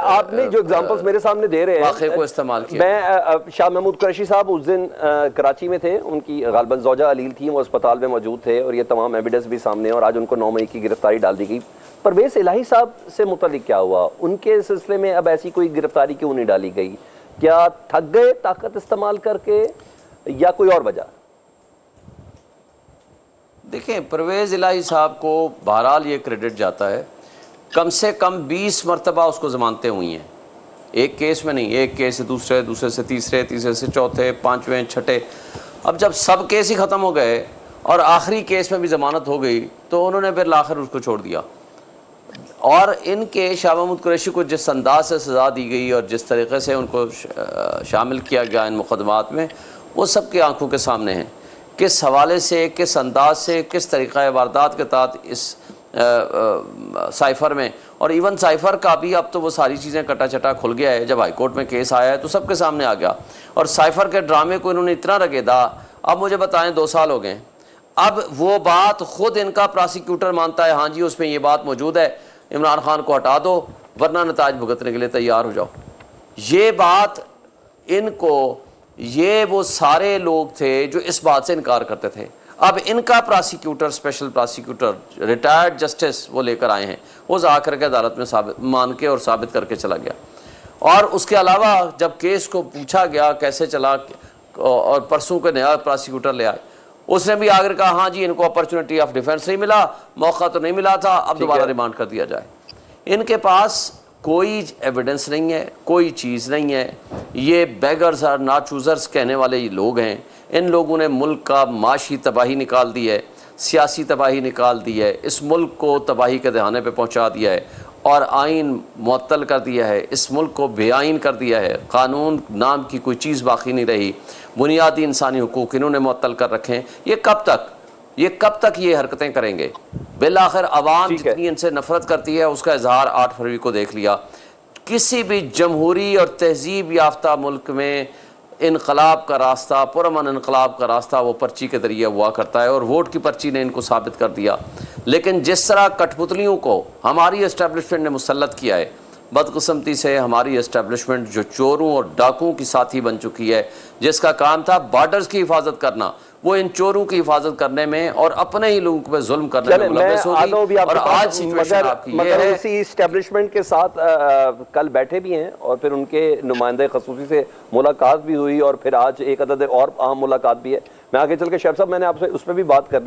आपने जो एग्जांपल्स मेरे सामने दे रहे हैं वाक़े को इस्तेमाल किया। मैं शाह महमूद कुरैशी साहब उस दिन कराची में थे, उनकी गालबन ज़ौजा अलील थी, वो अस्पताल में मौजूद थे और ये तमाम एविडेंस भी सामने है और आज उनको 9 मई की गिरफ्तारी डाल दी गई। परवेज़ इलाही साहब से मुतल्लिक क्या हुआ, उनके सिलसिले में अब ऐसी कोई गिरफ्तारी क्यों नहीं डाली गई? क्या थक गए ताकत इस्तेमाल करके या कोई और वजह? देखें, परवेज़ इलाही साहब को बहरहाल ये क्रेडिट जाता है, कम से कम 20 मरतबा उसको ज़मानतें हुई हैं, एक केस में नहीं, एक केस से दूसरे, दूसरे से तीसरे, तीसरे से चौथे, पाँचवें, छठे। अब जब सब केस ही ख़त्म हो गए और आखिरी केस में भी ज़मानत हो गई तो उन्होंने फिर आखिर उसको छोड़ दिया। और इनके शाह महमूद कुरैशी को जिस अंदाज से सज़ा दी गई और जिस तरीक़े से उनको शामिल किया गया इन मुकदमात में, वो सब की आंखों के सामने हैं। किस हवाले से, किस अंदाज से, किस तरीक़ा वारदात के तहत इस साइफ़र में, और इवन साइफ़र का भी अब तो वो सारी चीज़ें कटा चटा खुल गया है। जब हाई कोर्ट में केस आया है तो सबके सामने आ गया और साइफ़र के ड्रामे को इन्होंने इतना रगेदा। अब मुझे बताएं, 2 साल हो गए, अब वो बात खुद इनका प्रोसिक्यूटर मानता है, हाँ जी उसमें ये बात मौजूद है, इमरान खान को हटा दो वरना नताज भुगतने के लिए तैयार हो जाओ। ये बात इनको, ये वो सारे लोग थे जो इस बात से इनकार करते थे। अब इनका prosecutor, special prosecutor, retired justice वो लेकर आए हैं, वो जाकर के अदालत में साबित मान के और साबित करके चला गया। और उसके अलावा जब केस को पूछा गया कैसे चला, और परसों के नया प्रोसिक्यूटर ले आए, उसने भी आकर कहा हाँ जी इनको अपॉर्चुनिटी ऑफ डिफेंस नहीं मिला, मौका तो नहीं मिला था, अब दोबारा रिमांड कर दिया जाए। इनके पास कोई एविडेंस नहीं है, कोई चीज़ नहीं है। ये बेगर्स और ना चूज़र्स कहने वाले ये लोग हैं। इन लोगों ने मुल्क का माशी तबाही निकाल दी है, सियासी तबाही निकाल दी है, इस मुल्क को तबाही के दहाने पे पहुंचा दिया है और आइन मुअत्तल कर दिया है, इस मुल्क को बेआइन कर दिया है। कानून नाम की कोई चीज़ बाकी नहीं रही, बुनियादी इंसानी हुकूक इन्होंने मुअत्तल कर रखे हैं। ये कब तक ये हरकतें करेंगे? बिलाखिर अवाम जितनी इनसे नफरत करती है उसका इजहार 8 फरवरी को देख लिया। किसी भी जमहूरी और तहजीब याफ्ता मुल्क में इनकलाब का रास्ता, पुरअमन इनकलाब का रास्ता वो पर्ची के ज़रिए हुआ करता है और वोट की पर्ची ने इनको साबित कर दिया। लेकिन जिस तरह कठपुतलियों को हमारी एस्टेब्लिशमेंट ने मुसल्लत किया है, बदकिस्मती से हमारी एस्टेब्लिशमेंट जो चोरों और डाकुओं की साथी बन चुकी है, जिसका काम था बॉर्डर्स की हिफाजत करना, वो इन चोरों की हिफाजत करने में और अपने ही लोगों पे जुल्म करने में मुलव्वस होगी। और आज सिचुएशन आपकी ये है, इसी एस्टेब्लिशमेंट के साथ कल बैठे भी हैं और फिर उनके नुमाइंदे खसूसी से मुलाकात भी हुई और फिर आज एक अदद और अहम मुलाकात भी है। मैं आगे चल के शेफ साहब, मैंने आपसे उस पर भी बात करनी है।